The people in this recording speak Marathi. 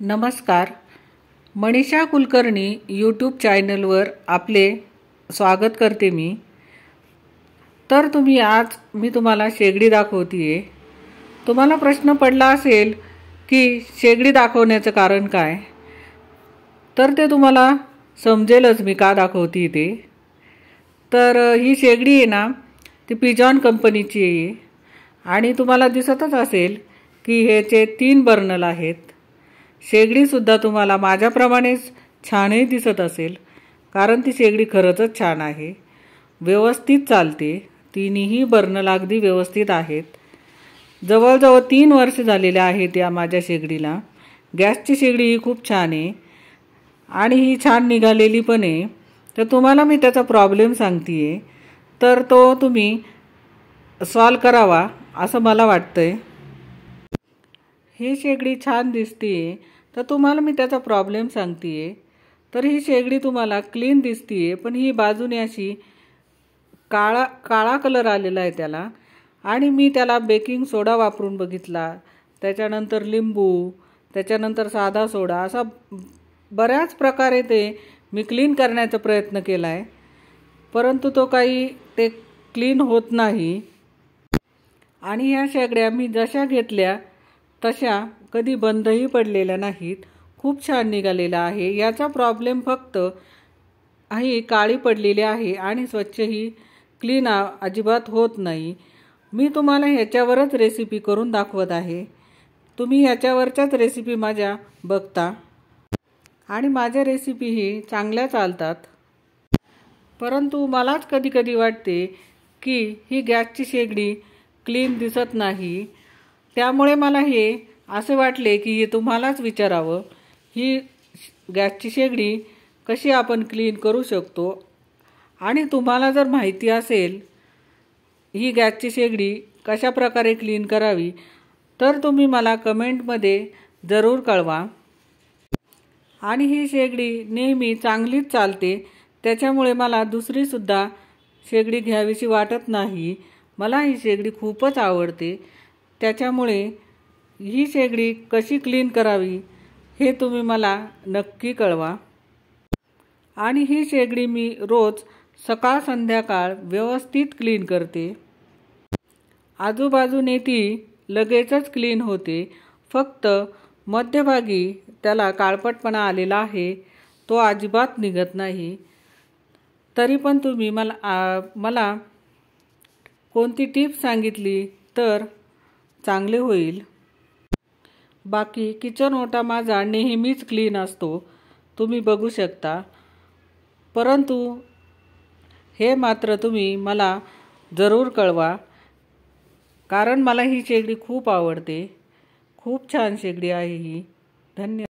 नमस्कार. मनीषा कुलकर्णी यूट्यूब चॅनलवर आपले स्वागत करते मी. तर आज मी तुम्हाला शेगडी दाखवते. तुम्हाला प्रश्न पडला असेल की शेगडी दाखवण्याचं कारण काय, तर ते तुम्हाला समजेलच मी का दाखवते ते. तर ही शेगडी आहे ना, ती पिजॉन कंपनीची आहे आणि तुम्हाला दिसतच असेल की ह्याचे 3 बर्नल आहेत. शेगडीसुद्धा तुम्हाला माझ्याप्रमाणेच छानही दिसत असेल, कारण ती शेगडी खरंच छान आहे, व्यवस्थित चालते. तिन्ही बर्नल अगदी व्यवस्थित आहेत. जवळजवळ 3 वर्ष झालेले आहेत या माझ्या शेगडीला. गॅसची शेगडी ही खूप छान आहे आणि ही छान निघालेली पण आहे. तर तुम्हाला मी त्याचा प्रॉब्लेम सांगते आहे, तर तो तुम्ही सॉल्व करावा असं मला वाटतंय. ही शेगडी छान दिसते तर तुम्हाला मी त्याचा प्रॉब्लेम सांगते आहे. तर ही शेगडी तुम्हाला क्लीन दिसते आहे, पण ही बाजूने अशी काळा कलर आलेला आहे त्याला. आणि मी त्याला बेकिंग सोडा वापरून बघितला, त्याच्यानंतर लिंबू, त्याच्यानंतर साधा सोडा, असा बऱ्याच प्रकारे ते मी क्लीन करण्याचा प्रयत्न केला आहे, परंतु तो काही ते क्लीन होत नाही. आणि ह्या शेगड्या मी जशा घेतल्या तशा कधी बंदही पडलेल्या नाहीत. खूप छान निघालेला आहे. याचा प्रॉब्लेम फक्त ही काळी पडलेली आहे आणि स्वच्छही क्लीन अजिबात होत नाही. मी तुम्हाला ह्याच्यावरच रेसिपी करून दाखवत आहे. तुम्ही ह्याच्यावरच्याच रेसिपी माझ्या बघता आणि माझ्या रेसिपीही चांगल्या चालतात. परंतु मलाच कधी कधी वाटते की ही गॅसची शेगडी क्लीन दिसत नाही. त्यामुळे मला हे असे वाटले की हे तुम्हालाच विचारावं, ही गॅसची शेगडी कशी आपण क्लीन करू शकतो. आणि तुम्हाला जर माहिती असेल ही गॅसची शेगडी कशा प्रकारे क्लीन करावी, तर तुम्ही मला कमेंटमध्ये जरूर कळवा. आणि ही शेगडी नेहमी चांगलीच चालते, त्याच्यामुळे मला दुसरीसुद्धा शेगडी घ्यावीशी वाटत नाही. मला ही शेगडी खूपच आवडते. त्याच्यामुळे ही शेगडी कशी क्लीन करावी हे तुम्ही मला नक्की कळवा. आणि ही शेगडी मी रोज सकाळ संध्याकाळ व्यवस्थित क्लीन करते. आजूबाजूने ती लगेचच क्लीन होते. फक्त मध्यभागी त्याला काळपटपणा आलेला आहे, तो अजिबात निघत नाही. तरी पण तुम्ही मला कोणती टिप्स सांगितली तर चांगले होईल. बाकी किचन ओटा माझा नेहमीच क्लीन असतो, तुम्ही बघू शकता. परंतु हे मात्र तुम्ही मला जरूर कळवा, कारण मला ही शेगडी खूप आवडते. खूप छान शेगडी आहे ही. धन्यवाद.